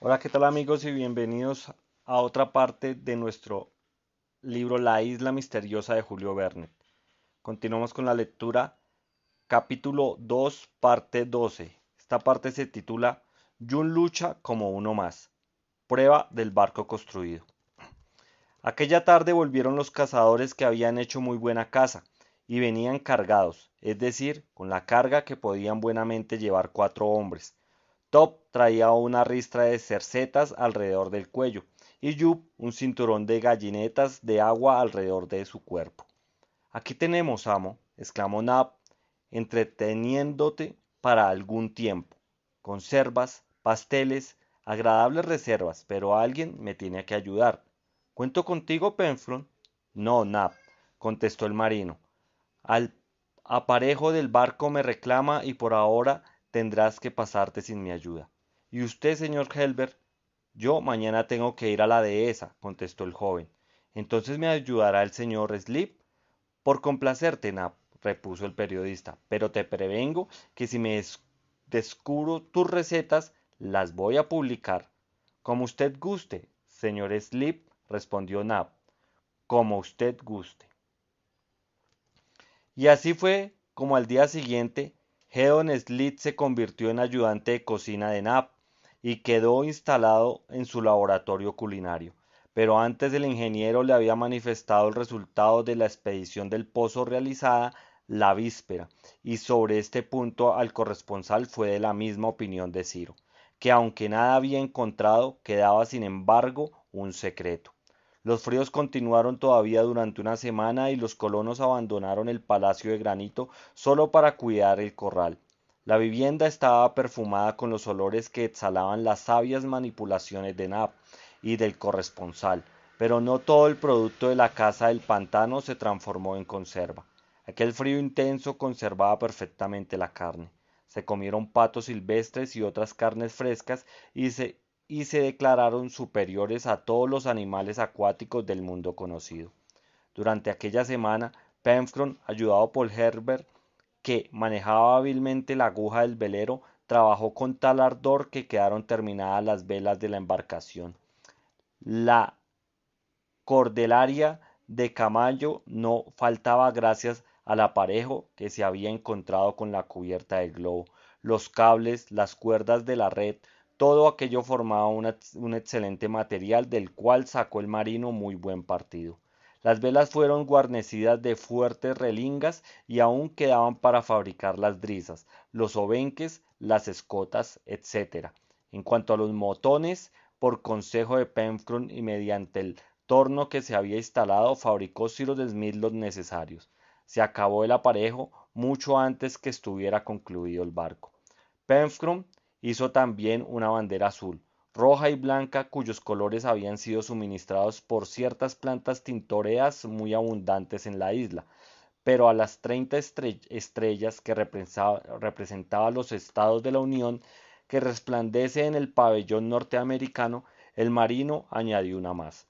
Hola, ¿qué tal amigos y bienvenidos a otra parte de nuestro libro La isla misteriosa de Julio Verne? Continuamos con la lectura, capítulo 2, parte 12. Esta parte se titula Jun lucha como uno más. Prueba del barco construido. Aquella tarde volvieron los cazadores que habían hecho muy buena caza y venían cargados, es decir, con la carga que podían buenamente llevar 4 hombres. Top traía una ristra de cercetas alrededor del cuello y Jup un cinturón de gallinetas de agua alrededor de su cuerpo. Aquí tenemos, amo, exclamó Nab, entreteniéndote para algún tiempo. Conservas, pasteles, agradables reservas, pero alguien me tiene que ayudar. ¿Cuento contigo, Penfron? No, Nab, contestó el marino. Al aparejo del barco me reclama y por ahora tendrás que pasarte sin mi ayuda. ¿Y usted, señor Helber? Yo mañana tengo que ir a la dehesa, contestó el joven. Entonces me ayudará el señor Slip. Por complacerte, Nab, repuso el periodista, pero te prevengo que si me descubro tus recetas, las voy a publicar. Como usted guste, señor Slip, respondió Nab, como usted guste. Y así fue como al día siguiente, Gedeon Slit se convirtió en ayudante de cocina de Nab y quedó instalado en su laboratorio culinario. Pero antes el ingeniero le había manifestado el resultado de la expedición del pozo realizada la víspera, y sobre este punto al corresponsal fue de la misma opinión de Ciro, que aunque nada había encontrado, quedaba sin embargo un secreto. Los fríos continuaron todavía durante una semana y los colonos abandonaron el palacio de granito solo para cuidar el corral. La vivienda estaba perfumada con los olores que exhalaban las sabias manipulaciones de Nab y del corresponsal, pero no todo el producto de la casa del pantano se transformó en conserva. Aquel frío intenso conservaba perfectamente la carne. Se comieron patos silvestres y otras carnes frescas y se declararon superiores a todos los animales acuáticos del mundo conocido. Durante aquella semana, Penfron, ayudado por Herbert, que manejaba hábilmente la aguja del velero, trabajó con tal ardor que quedaron terminadas las velas de la embarcación. La cordelaria de Camayo no faltaba gracias al aparejo que se había encontrado con la cubierta del globo, los cables, las cuerdas de la red, todo aquello formaba un excelente material del cual sacó el marino muy buen partido. Las velas fueron guarnecidas de fuertes relingas y aún quedaban para fabricar las drisas, los obenques, las escotas, etc. En cuanto a los motones, por consejo de Penfron y mediante el torno que se había instalado, fabricó Cyrus Smith los necesarios. Se acabó el aparejo mucho antes que estuviera concluido el barco. Penfron hizo también una bandera azul, roja y blanca cuyos colores habían sido suministrados por ciertas plantas tintoreas muy abundantes en la isla, pero a las 30 estrellas que representaban los estados de la Unión que resplandece en el pabellón norteamericano, el marino añadió una más,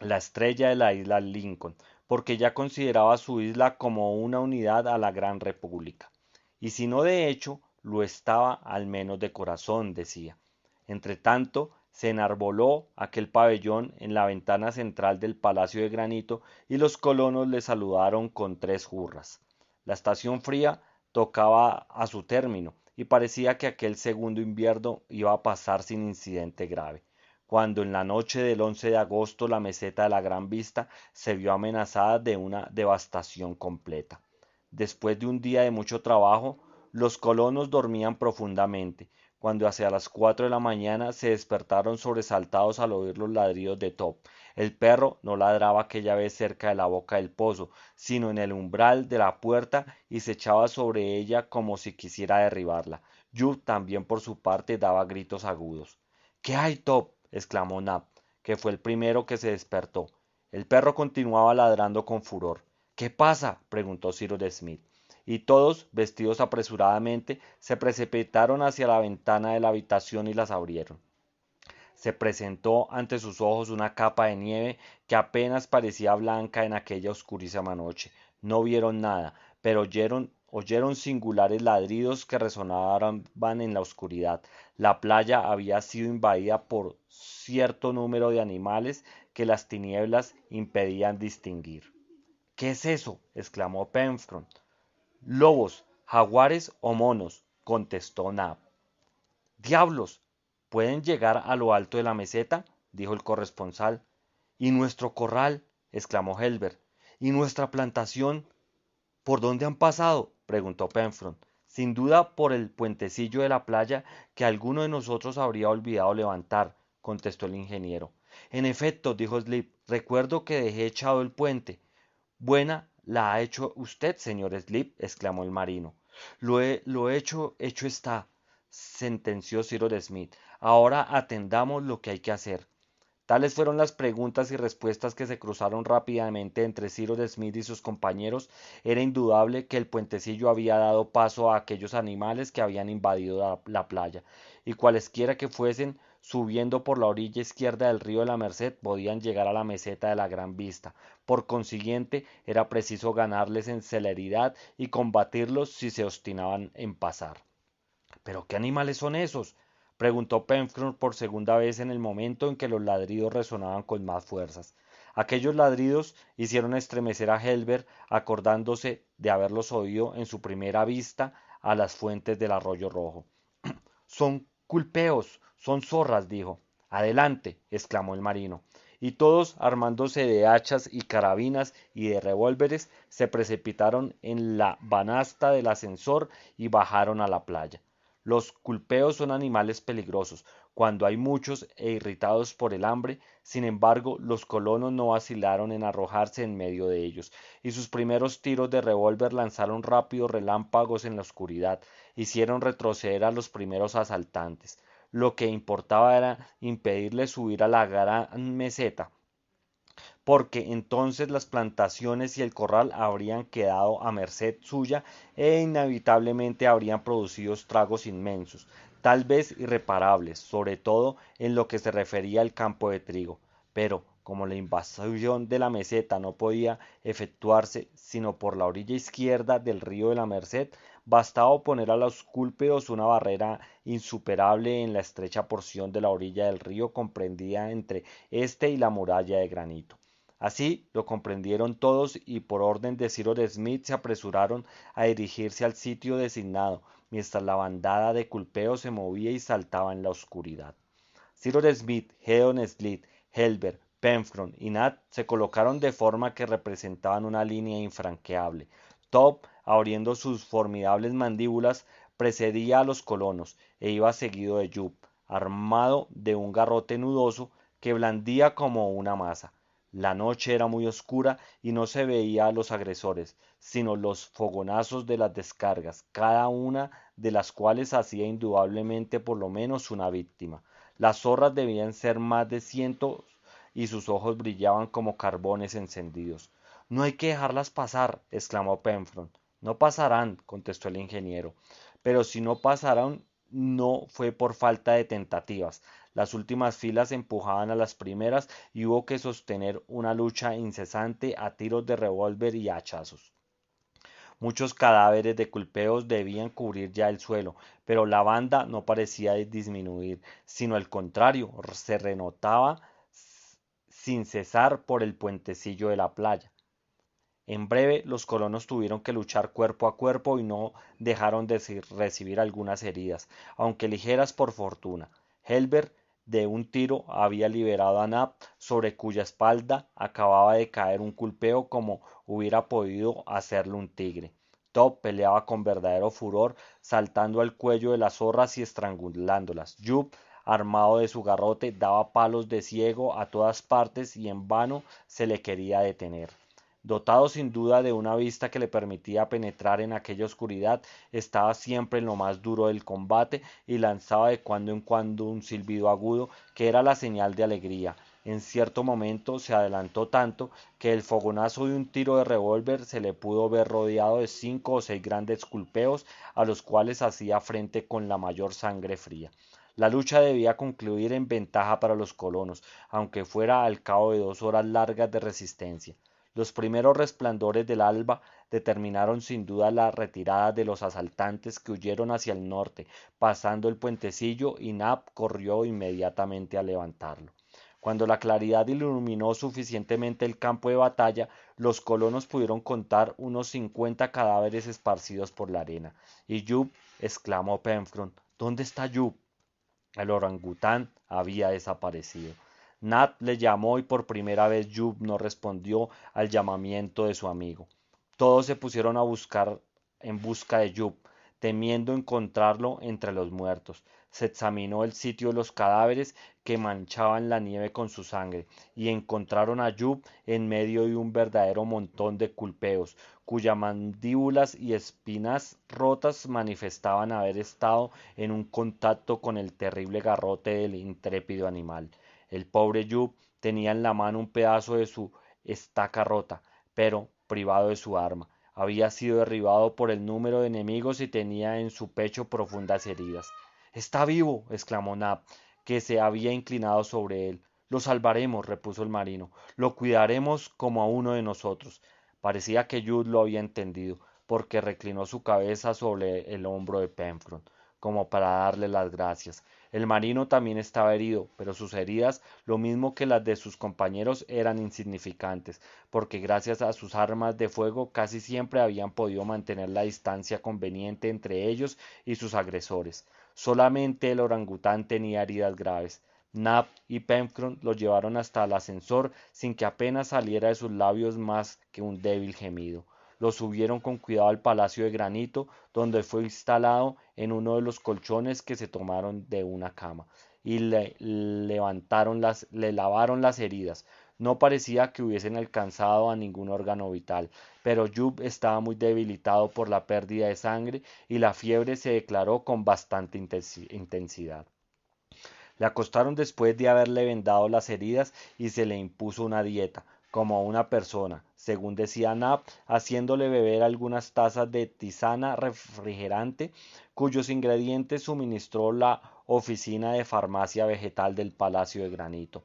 la estrella de la isla Lincoln, porque ya consideraba su isla como una unidad a la gran república. Y si no de hecho, lo estaba al menos de corazón, decía. Entretanto, se enarboló aquel pabellón en la ventana central del Palacio de Granito y los colonos le saludaron con 3 hurras. La estación fría tocaba a su término y parecía que aquel segundo invierno iba a pasar sin incidente grave cuando en la noche del 11 de agosto la meseta de la Gran Vista se vio amenazada de una devastación completa. Después de un día de mucho trabajo, los colonos dormían profundamente, cuando hacia las 4 de la mañana se despertaron sobresaltados al oír los ladridos de Top. El perro no ladraba aquella vez cerca de la boca del pozo, sino en el umbral de la puerta y se echaba sobre ella como si quisiera derribarla. Jup también por su parte daba gritos agudos. ¿Qué hay, Top? Exclamó Nab, que fue el primero que se despertó. El perro continuaba ladrando con furor. ¿Qué pasa? Preguntó Cyrus Smith. Y todos, vestidos apresuradamente, se precipitaron hacia la ventana de la habitación y las abrieron. Se presentó ante sus ojos una capa de nieve que apenas parecía blanca en aquella oscurísima noche. No vieron nada, pero oyeron singulares ladridos que resonaban en la oscuridad. La playa había sido invadida por cierto número de animales que las tinieblas impedían distinguir. ¿Qué es eso?, exclamó Pencroff. Lobos, jaguares o monos, contestó Nab. ¡Diablos! ¿Pueden llegar a lo alto de la meseta?, dijo el corresponsal. ¿Y nuestro corral?, exclamó Helber. ¿Y nuestra plantación? ¿Por dónde han pasado?, preguntó Pencroff. Sin duda por el puentecillo de la playa que alguno de nosotros habría olvidado levantar, contestó el ingeniero. En efecto, dijo Slip, recuerdo que dejé echado el puente. Buena la ha hecho usted, señor Slip, exclamó el marino. Lo hecho está, sentenció Cyrus Smith. Ahora atendamos lo que hay que hacer. Tales fueron las preguntas y respuestas que se cruzaron rápidamente entre Cyrus Smith y sus compañeros. Era indudable que el puentecillo había dado paso a aquellos animales que habían invadido la playa, y cualesquiera que fuesen, subiendo por la orilla izquierda del río de la Merced, podían llegar a la meseta de la Gran Vista. Por consiguiente, era preciso ganarles en celeridad y combatirlos si se obstinaban en pasar. ¿Pero qué animales son esos?, preguntó Pencroff por segunda vez en el momento en que los ladridos resonaban con más fuerzas. Aquellos ladridos hicieron estremecer a Helber, acordándose de haberlos oído en su primera vista a las fuentes del arroyo rojo. Son culpeos, son zorras, dijo. Adelante, exclamó el marino. Y todos, armándose de hachas y carabinas y de revólveres, se precipitaron en la banasta del ascensor y bajaron a la playa. Los culpeos son animales peligrosos cuando hay muchos e irritados por el hambre. Sin embargo, los colonos no vacilaron en arrojarse en medio de ellos, y sus primeros tiros de revólver lanzaron rápidos relámpagos en la oscuridad, hicieron retroceder a los primeros asaltantes. Lo que importaba era impedirles subir a la gran meseta, porque entonces las plantaciones y el corral habrían quedado a merced suya e inevitablemente habrían producido estragos inmensos, tal vez irreparables, sobre todo en lo que se refería al campo de trigo. Pero, como la invasión de la meseta no podía efectuarse sino por la orilla izquierda del río de la Merced, bastaba oponer a los cúlpeos una barrera insuperable en la estrecha porción de la orilla del río comprendida entre éste y la muralla de granito. Así lo comprendieron todos y por orden de Cyrus Smith se apresuraron a dirigirse al sitio designado, mientras la bandada de culpeos se movía y saltaba en la oscuridad. Cyrus Smith, Gédon Spilett, Helber, Pencroff y Nat se colocaron de forma que representaban una línea infranqueable. Top, abriendo sus formidables mandíbulas, precedía a los colonos e iba seguido de Jup, armado de un garrote nudoso que blandía como una maza. La noche era muy oscura y no se veía a los agresores, sino los fogonazos de las descargas, cada una de las cuales hacía indudablemente por lo menos una víctima. Las zorras debían ser más de cientos y sus ojos brillaban como carbones encendidos. No hay que dejarlas pasar, exclamó Pencroff. No pasarán, contestó el ingeniero. Pero si no pasaron, no fue por falta de tentativas. Las últimas filas empujaban a las primeras y hubo que sostener una lucha incesante a tiros de revólver y hachazos. Muchos cadáveres de culpeos debían cubrir ya el suelo, pero la banda no parecía disminuir, sino al contrario, se renotaba sin cesar por el puentecillo de la playa. En breve los colonos tuvieron que luchar cuerpo a cuerpo y no dejaron de recibir algunas heridas, aunque ligeras por fortuna. Helber de un tiro había liberado a Nab, sobre cuya espalda acababa de caer un culpeo como hubiera podido hacerlo un tigre. Top peleaba con verdadero furor, saltando al cuello de las zorras y estrangulándolas. Jup, armado de su garrote, daba palos de ciego a todas partes y en vano se le quería detener. Dotado sin duda de una vista que le permitía penetrar en aquella oscuridad, estaba siempre en lo más duro del combate y lanzaba de cuando en cuando un silbido agudo que era la señal de alegría. En cierto momento se adelantó tanto que el fogonazo de un tiro de revólver se le pudo ver rodeado de 5 o 6 grandes culpeos a los cuales hacía frente con la mayor sangre fría. La lucha debía concluir en ventaja para los colonos, aunque fuera al cabo de 2 horas largas de resistencia. Los primeros resplandores del alba determinaron sin duda la retirada de los asaltantes que huyeron hacia el norte, pasando el puentecillo y Nab corrió inmediatamente a levantarlo. Cuando la claridad iluminó suficientemente el campo de batalla, los colonos pudieron contar unos 50 cadáveres esparcidos por la arena. ¿Y Jup? Exclamó Pencroff. ¿Dónde está Jup? El orangután había desaparecido. Nat le llamó y por primera vez Jup no respondió al llamamiento de su amigo. Todos se pusieron a buscar en busca de Jup, temiendo encontrarlo entre los muertos. Se examinó el sitio de los cadáveres que manchaban la nieve con su sangre, y encontraron a Jup en medio de un verdadero montón de culpeos, cuyas mandíbulas y espinas rotas manifestaban haber estado en un contacto con el terrible garrote del intrépido animal. El pobre Jup tenía en la mano un pedazo de su estaca rota, pero privado de su arma. Había sido derribado por el número de enemigos y tenía en su pecho profundas heridas. Está vivo, exclamó Nab, que se había inclinado sobre él. Lo salvaremos, repuso el marino. Lo cuidaremos como a uno de nosotros. Parecía que Jude lo había entendido, porque reclinó su cabeza sobre el hombro de Pencroff, como para darle las gracias. El marino también estaba herido, pero sus heridas, lo mismo que las de sus compañeros, eran insignificantes, porque gracias a sus armas de fuego casi siempre habían podido mantener la distancia conveniente entre ellos y sus agresores. Solamente el orangután tenía heridas graves. Nab y Pencroff lo llevaron hasta el ascensor sin que apenas saliera de sus labios más que un débil gemido. Lo subieron con cuidado al palacio de granito, donde fue instalado en uno de los colchones que se tomaron de una cama, y le lavaron las heridas. No parecía que hubiesen alcanzado a ningún órgano vital, pero Jup estaba muy debilitado por la pérdida de sangre y la fiebre se declaró con bastante intensidad. Le acostaron después de haberle vendado las heridas y se le impuso una dieta, como a una persona, según decía Nab, haciéndole beber algunas tazas de tisana refrigerante, cuyos ingredientes suministró la oficina de farmacia vegetal del Palacio de Granito.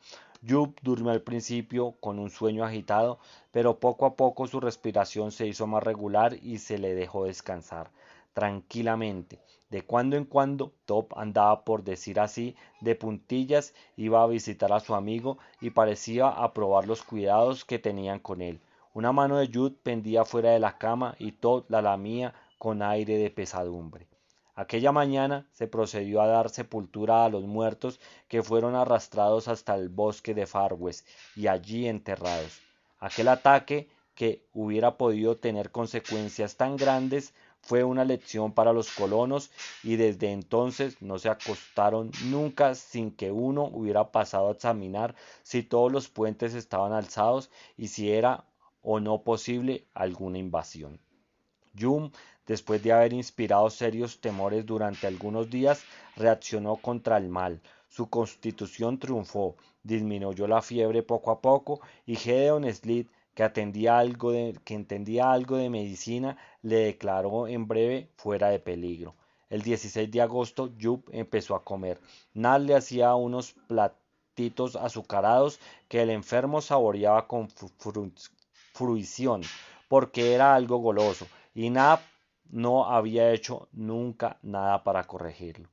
Jup durmió al principio con un sueño agitado, pero poco a poco su respiración se hizo más regular y se le dejó descansar tranquilamente. De cuando en cuando, Top andaba, por decir así, de puntillas, iba a visitar a su amigo y parecía aprobar los cuidados que tenían con él. Una mano de Jude pendía fuera de la cama y Top la lamía con aire de pesadumbre. Aquella mañana se procedió a dar sepultura a los muertos que fueron arrastrados hasta el bosque de Far West y allí enterrados. Aquel ataque, que hubiera podido tener consecuencias tan grandes, fue una lección para los colonos y desde entonces no se acostaron nunca sin que uno hubiera pasado a examinar si todos los puentes estaban alzados y si era o no posible alguna invasión. Hume, después de haber inspirado serios temores durante algunos días, reaccionó contra el mal. Su constitución triunfó, disminuyó la fiebre poco a poco y Gedeon Smith, que entendía algo de medicina, le declaró en breve fuera de peligro. El 16 de agosto, Jup empezó a comer. Nat le hacía unos platitos azucarados que el enfermo saboreaba con fruición, porque era algo goloso, y Nab no había hecho nunca nada para corregirlo.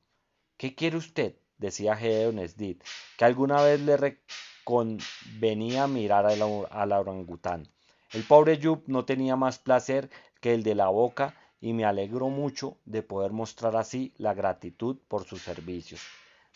¿Qué quiere usted? Decía Gedeon Smith, que alguna vez le convenía mirar al orangután. El pobre Jup no tenía más placer que el de la boca y me alegró mucho de poder mostrar así la gratitud por sus servicios.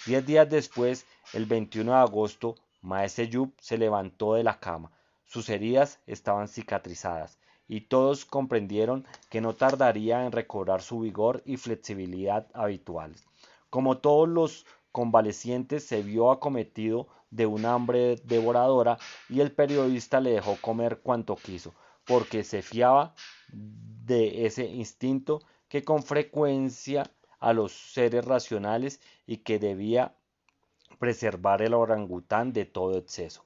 10 días después, el 21 de agosto, maese Jup se levantó de la cama. Sus heridas estaban cicatrizadas y todos comprendieron que no tardaría en recobrar su vigor y flexibilidad habituales. Como todos los convalecientes, se vio acometido de un hambre devoradora y el periodista le dejó comer cuanto quiso, porque se fiaba de ese instinto que con frecuencia a los seres racionales y que debía preservar el orangután de todo exceso.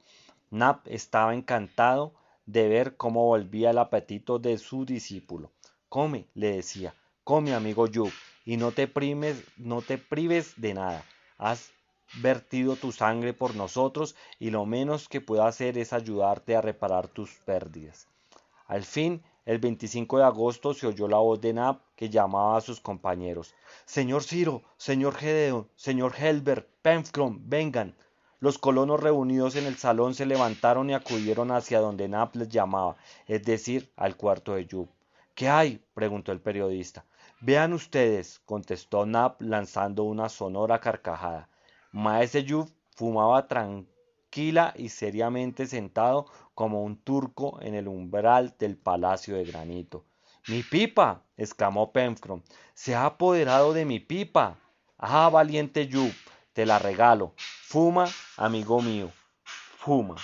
Nap estaba encantado de ver cómo volvía el apetito de su discípulo. Come, le decía, come, amigo Yup, y no te prives de nada. Haz vertido tu sangre por nosotros y lo menos que puedo hacer es ayudarte a reparar tus pérdidas. Al fin, el 25 de agosto se oyó la voz de Nab que llamaba a sus compañeros. Señor Ciro, señor Gedeon, señor Helber, Penfcrom, vengan. Los colonos reunidos en el salón se levantaron y acudieron hacia donde Nab les llamaba, es decir, al cuarto de Jup. ¿Qué hay?, preguntó el periodista. Vean ustedes, contestó Nab lanzando una sonora carcajada. Maese Jup fumaba tranquila y seriamente sentado como un turco en el umbral del palacio de granito. ¡Mi pipa!, exclamó Pencroff. ¡Se ha apoderado de mi pipa! ¡Ah, valiente Jup! Te la regalo. Fuma, amigo mío, fuma.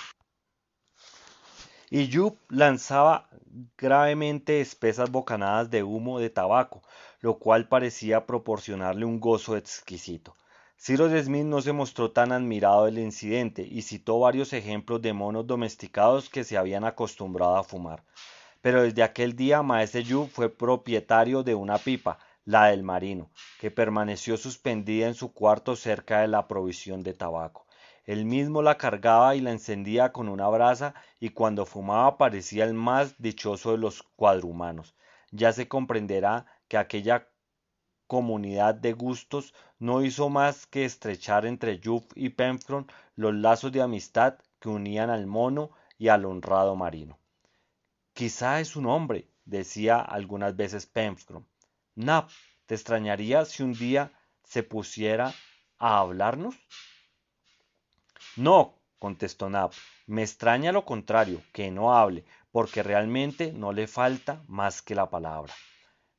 Y Jup lanzaba gravemente espesas bocanadas de humo de tabaco, lo cual parecía proporcionarle un gozo exquisito. Cyrus Smith no se mostró tan admirado del incidente y citó varios ejemplos de monos domesticados que se habían acostumbrado a fumar. Pero desde aquel día Maese Yu fue propietario de una pipa, la del marino, que permaneció suspendida en su cuarto cerca de la provisión de tabaco. Él mismo la cargaba y la encendía con una brasa y cuando fumaba parecía el más dichoso de los cuadrumanos. Ya se comprenderá que aquella comunidad de gustos no hizo más que estrechar entre Jup y Pencroff los lazos de amistad que unían al mono y al honrado marino. Quizá es un hombre, decía algunas veces Pencroff. Nab, ¿te extrañaría si un día se pusiera a hablarnos? No, contestó Nab, me extraña lo contrario, que no hable, porque realmente no le falta más que la palabra.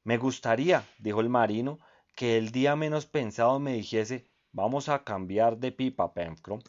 Me gustaría, dijo el marino, que el día menos pensado me dijese, vamos a cambiar de pipa, Pencroff.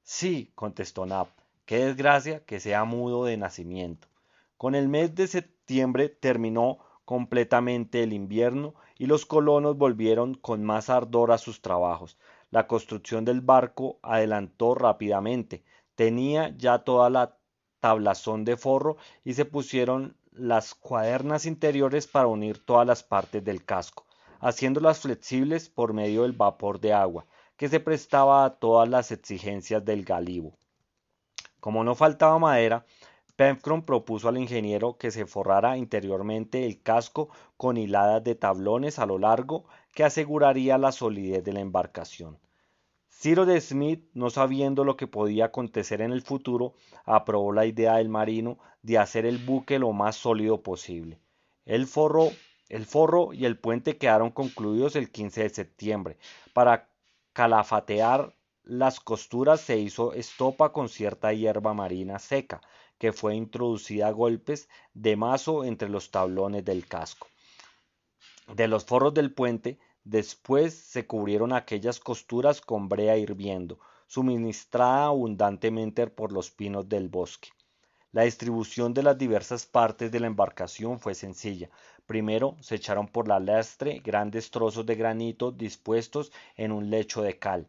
Sí, contestó Nab, qué desgracia que sea mudo de nacimiento. Con el mes de septiembre terminó completamente el invierno y los colonos volvieron con más ardor a sus trabajos. La construcción del barco adelantó rápidamente. Tenía ya toda la tablazón de forro y se pusieron las cuadernas interiores para unir todas las partes del casco, haciéndolas flexibles por medio del vapor de agua, que se prestaba a todas las exigencias del galivo. Como no faltaba madera, Pencroff propuso al ingeniero que se forrara interiormente el casco con hiladas de tablones a lo largo que aseguraría la solidez de la embarcación. Cyrus Smith, no sabiendo lo que podía acontecer en el futuro, aprobó la idea del marino de hacer el buque lo más sólido posible. El forro, el forro y el puente quedaron concluidos el 15 de septiembre. Para calafatear las costuras se hizo estopa con cierta hierba marina seca, que fue introducida a golpes de mazo entre los tablones del casco. De los forros del puente, después se cubrieron aquellas costuras con brea hirviendo, suministrada abundantemente por los pinos del bosque. La distribución de las diversas partes de la embarcación fue sencilla. Primero se echaron por la lastre grandes trozos de granito dispuestos en un lecho de cal,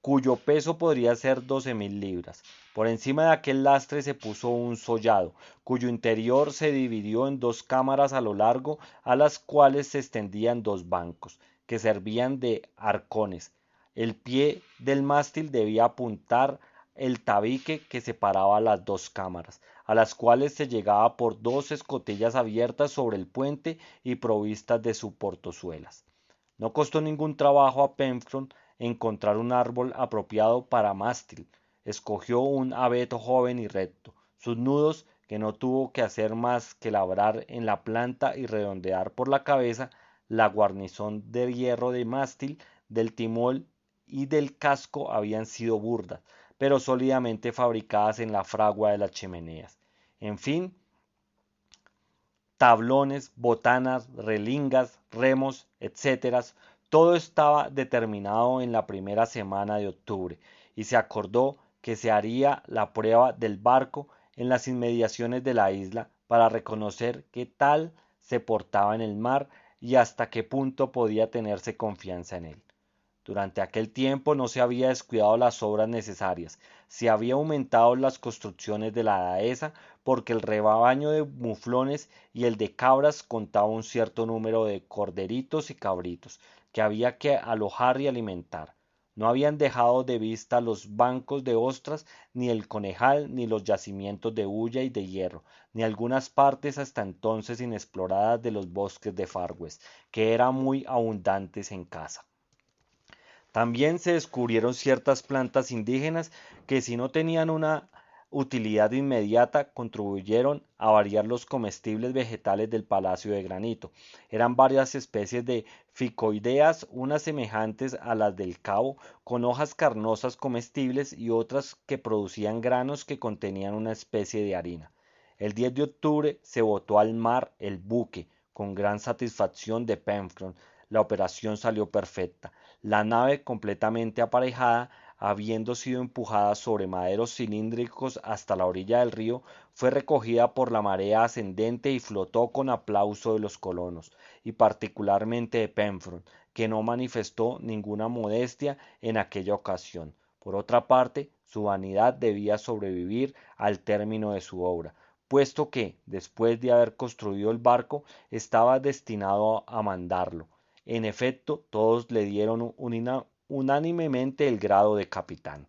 cuyo peso podría ser 12.000 libras. Por encima de aquel lastre se puso un sollado, cuyo interior se dividió en dos cámaras a lo largo, a las cuales se extendían dos bancos, que servían de arcones. El pie del mástil debía apuntar el tabique que separaba las dos cámaras, a las cuales se llegaba por dos escotillas abiertas sobre el puente y provistas de su portozuelas. No costó ningún trabajo a Pencroff encontrar un árbol apropiado para mástil. Escogió un abeto joven y recto. Sus nudos, que no tuvo que hacer más que labrar en la planta y redondear por la cabeza, la guarnición de hierro de mástil, del timón y del casco habían sido burdas, pero sólidamente fabricadas en la fragua de las chimeneas. En fin, tablones, botanas, relingas, remos, etc. Todo estaba determinado en la primera semana de octubre, y se acordó que se haría la prueba del barco en las inmediaciones de la isla para reconocer qué tal se portaba en el mar y hasta qué punto podía tenerse confianza en él. Durante aquel tiempo no se había descuidado las obras necesarias, se había aumentado las construcciones de la dehesa porque el rebaño de muflones y el de cabras contaba un cierto número de corderitos y cabritos que había que alojar y alimentar. No habían dejado de vista los bancos de ostras, ni el Conejal, ni los yacimientos de hulla y de hierro, ni algunas partes hasta entonces inexploradas de los bosques de Far West, que eran muy abundantes en caza. También se descubrieron ciertas plantas indígenas que, si no tenían una utilidad inmediata, contribuyeron a variar los comestibles vegetales del Palacio de Granito. Eran varias especies de ficoideas, unas semejantes a las del cabo, con hojas carnosas comestibles, y otras que producían granos que contenían una especie de harina. El 10 de octubre se botó al mar el buque, con gran satisfacción de Penfron. La operación salió perfecta. La nave, completamente aparejada, habiendo sido empujada sobre maderos cilíndricos hasta la orilla del río, fue recogida por la marea ascendente y flotó con aplauso de los colonos, y particularmente de Penfron, que no manifestó ninguna modestia en aquella ocasión. Por otra parte, su vanidad debía sobrevivir al término de su obra, puesto que, después de haber construido el barco, estaba destinado a mandarlo. En efecto, todos le dieron unánimemente el grado de capitán.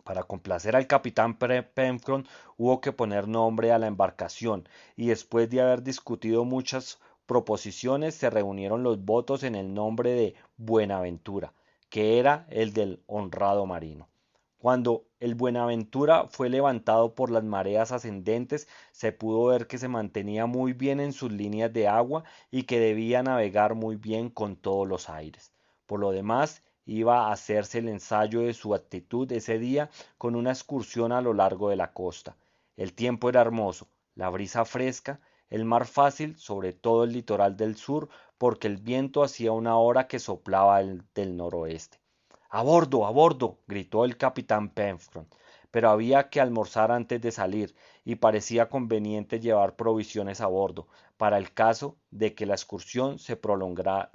Para complacer al capitán Penfron hubo que poner nombre a la embarcación, y después de haber discutido muchas proposiciones se reunieron los votos en el nombre de Buenaventura, que era el del honrado marino. Cuando el Buenaventura fue levantado por las mareas ascendentes, se pudo ver que se mantenía muy bien en sus líneas de agua y que debía navegar muy bien con todos los aires. Por lo demás, iba a hacerse el ensayo de su actitud ese día con una excursión a lo largo de la costa. El tiempo era hermoso, la brisa fresca, el mar fácil, sobre todo el litoral del sur, porque el viento hacía una hora que soplaba del noroeste. ¡A bordo! ¡A bordo! Gritó el capitán Penfron. Pero había que almorzar antes de salir, y parecía conveniente llevar provisiones a bordo, para el caso de que la excursión se prolongara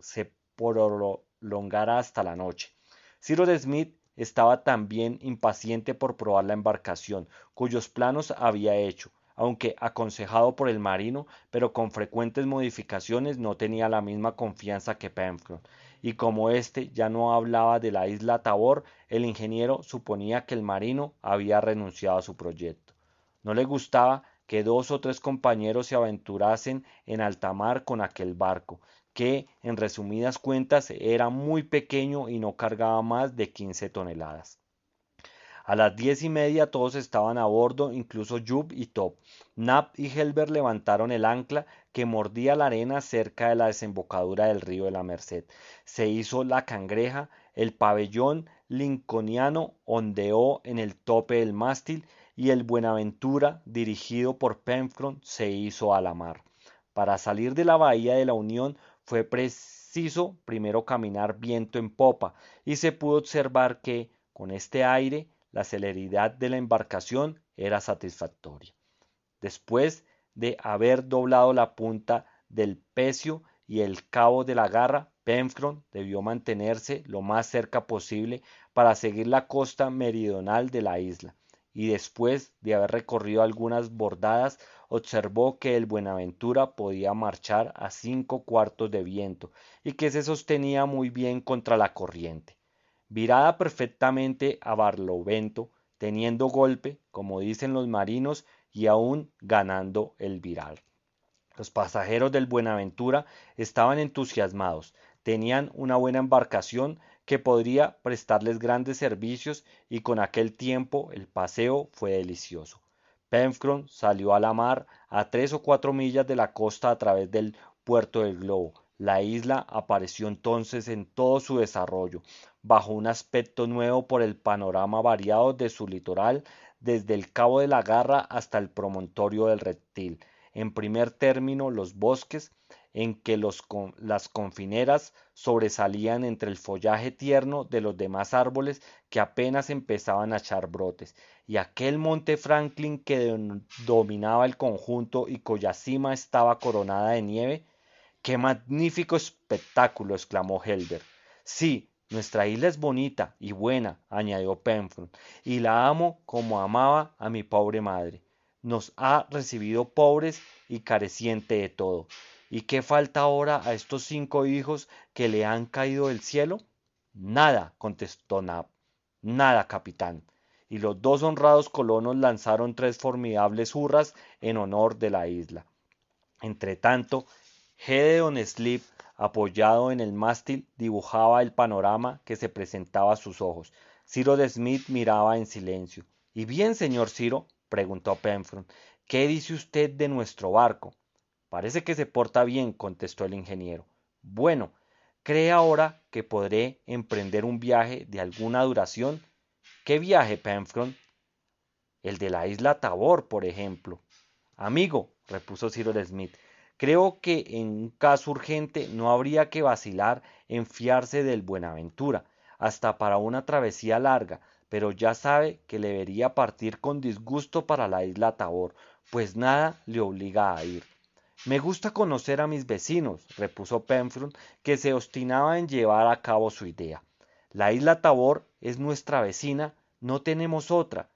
hasta la noche. Cyrus Smith estaba también impaciente por probar la embarcación, cuyos planos había hecho, aunque aconsejado por el marino, pero con frecuentes modificaciones, no tenía la misma confianza que Penfron, y como éste ya no hablaba de la isla Tabor, el ingeniero suponía que el marino había renunciado a su proyecto. No le gustaba que dos o tres compañeros se aventurasen en alta mar con aquel barco, que, en resumidas cuentas, era muy pequeño y no cargaba más de 15 toneladas. A las 10:30 todos estaban a bordo, incluso Jup y Top. Nab y Helber levantaron el ancla que mordía la arena cerca de la desembocadura del río de la Merced. Se hizo la cangreja, el pabellón lincolniano ondeó en el tope del mástil y el Buenaventura, dirigido por Penfron, se hizo a la mar. Para salir de la bahía de la Unión fue preciso primero caminar viento en popa, y se pudo observar que, con este aire, la celeridad de la embarcación era satisfactoria. Después de haber doblado la punta del pecio y el cabo de la garra, Penfron debió mantenerse lo más cerca posible para seguir la costa meridional de la isla, y después de haber recorrido algunas bordadas, observó que el Buenaventura podía marchar a 5 cuartos de viento y que se sostenía muy bien contra la corriente. Virada perfectamente a barlovento, teniendo golpe, como dicen los marinos, y aún ganando el viral. Los pasajeros del Buenaventura estaban entusiasmados, tenían una buena embarcación que podría prestarles grandes servicios, y con aquel tiempo el paseo fue delicioso. Penfron salió a la mar a 3 o 4 millas de la costa a través del puerto del Globo. La isla apareció entonces en todo su desarrollo, bajo un aspecto nuevo por el panorama variado de su litoral, desde el cabo de la Garra hasta el promontorio del Reptil. En primer término, los bosques, en que las confineras sobresalían entre el follaje tierno de los demás árboles que apenas empezaban a echar brotes, y aquel monte Franklin que dominaba el conjunto y cuya cima estaba coronada de nieve. ¡Qué magnífico espectáculo! Exclamó Helber. Sí, nuestra isla es bonita y buena, añadió Penfron, y la amo como amaba a mi pobre madre. Nos ha recibido pobres y careciente de todo. ¿Y qué falta ahora a estos 5 hijos que le han caído del cielo? Nada, contestó Nab. Nada, capitán. Y los dos honrados colonos lanzaron 3 formidables hurras en honor de la isla. Entretanto, Gedeon Sleep, apoyado en el mástil, dibujaba el panorama que se presentaba a sus ojos. Cyrus Smith miraba en silencio. ¿Y bien, señor Ciro? Preguntó Penfron. ¿Qué dice usted de nuestro barco? Parece que se porta bien, contestó el ingeniero. Bueno, ¿cree ahora que podré emprender un viaje de alguna duración? ¿Qué viaje, Penfron? El de la isla Tabor, por ejemplo. Amigo, repuso Cyrus Smith, creo que en un caso urgente no habría que vacilar en fiarse del Buenaventura, hasta para una travesía larga, pero ya sabe que le vería partir con disgusto para la isla Tabor, pues nada le obliga a ir. Me gusta conocer a mis vecinos, repuso Penfron, que se obstinaba en llevar a cabo su idea. La isla Tabor es nuestra vecina, no tenemos otra.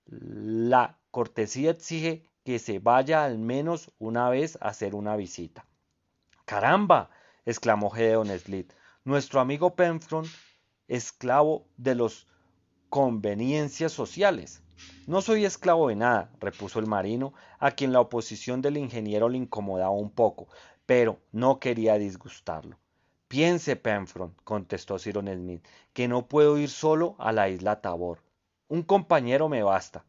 La cortesía exige que se vaya al menos una vez a hacer una visita. ¡Caramba! Exclamó Gedeon Spilett. Nuestro amigo Penfron, esclavo de las conveniencias sociales. No soy esclavo de nada, repuso el marino, a quien la oposición del ingeniero le incomodaba un poco, pero no quería disgustarlo. Piense, Penfron, contestó Cyrus Smith, que no puedo ir solo a la isla Tabor. Un compañero me basta.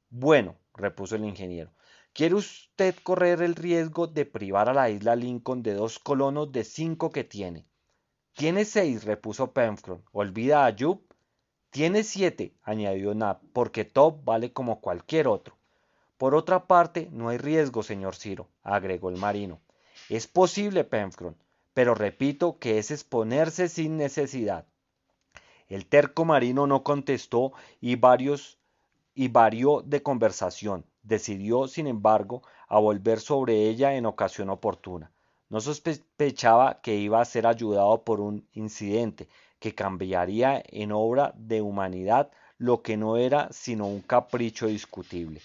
Bueno, repuso el ingeniero, ¿quiere usted correr el riesgo de privar a la isla Lincoln de 2 colonos de 5 que tiene? Tiene 6, repuso Penfron. ¿Olvida a Jup? Tiene 7, añadió Nab, porque Top vale como cualquier otro. Por otra parte, no hay riesgo, señor Ciro, agregó el marino. Es posible, Penfron, pero repito que es exponerse sin necesidad. El terco marino no contestó y varió de conversación. Decidió, sin embargo, a volver sobre ella en ocasión oportuna. No sospechaba que iba a ser ayudado por un incidente que cambiaría en obra de humanidad lo que no era sino un capricho discutible.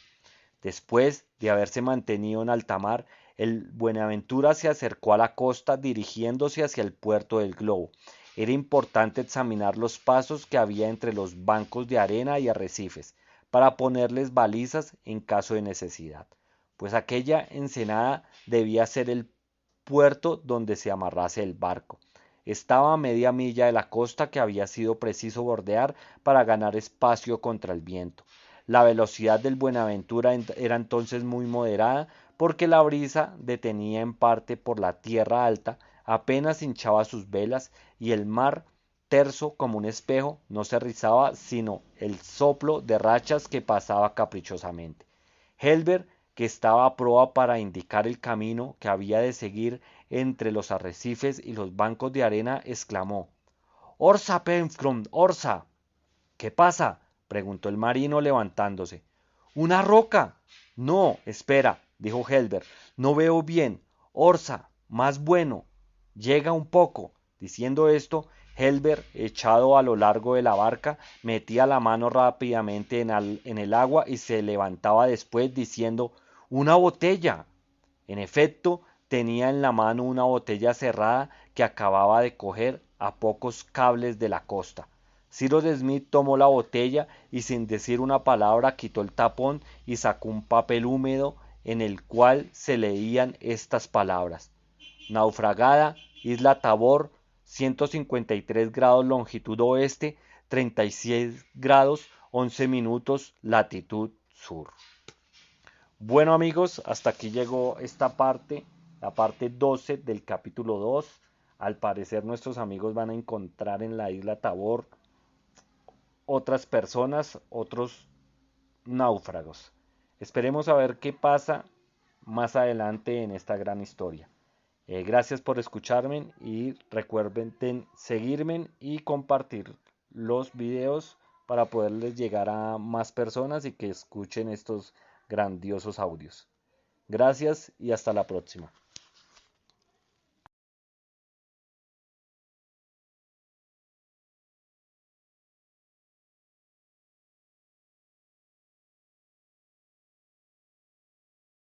Después de haberse mantenido en alta mar, el Buenaventura se acercó a la costa dirigiéndose hacia el puerto del globo. Era importante examinar los pasos que había entre los bancos de arena y arrecifes, para ponerles balizas en caso de necesidad, pues aquella ensenada debía ser el puerto donde se amarrase el barco. Estaba a media milla de la costa que había sido preciso bordear para ganar espacio contra el viento. La velocidad del Buenaventura era entonces muy moderada porque la brisa, detenida en parte por la tierra alta, apenas hinchaba sus velas y el mar, terso como un espejo, no se rizaba sino el soplo de rachas que pasaba caprichosamente. Helber, que estaba a proa para indicar el camino que había de seguir entre los arrecifes y los bancos de arena, exclamó: «¡Orsa, Penfron! ¡Orsa!». «¿Qué pasa?», preguntó el marino levantándose. «¡Una roca!». «No, espera», dijo Helber, «no veo bien. Orsa, más bueno. Llega un poco». Diciendo esto, Helber, echado a lo largo de la barca, metía la mano rápidamente en el agua y se levantaba después diciendo: «¡Una botella!». En efecto, tenía en la mano una botella cerrada que acababa de coger a pocos cables de la costa. Cyrus Smith tomó la botella y sin decir una palabra quitó el tapón y sacó un papel húmedo en el cual se leían estas palabras: «Naufragada, Isla Tabor, 153 grados longitud oeste, 36 grados 11 minutos latitud sur». Bueno amigos, hasta aquí llegó esta parte, la parte 12 del capítulo 2. Al parecer nuestros amigos van a encontrar en la isla Tabor otras personas, otros náufragos. Esperemos a ver qué pasa más adelante en esta gran historia. Gracias por escucharme y recuerden seguirme y compartir los videos para poderles llegar a más personas y que escuchen estos grandiosos audios. Gracias y hasta la próxima.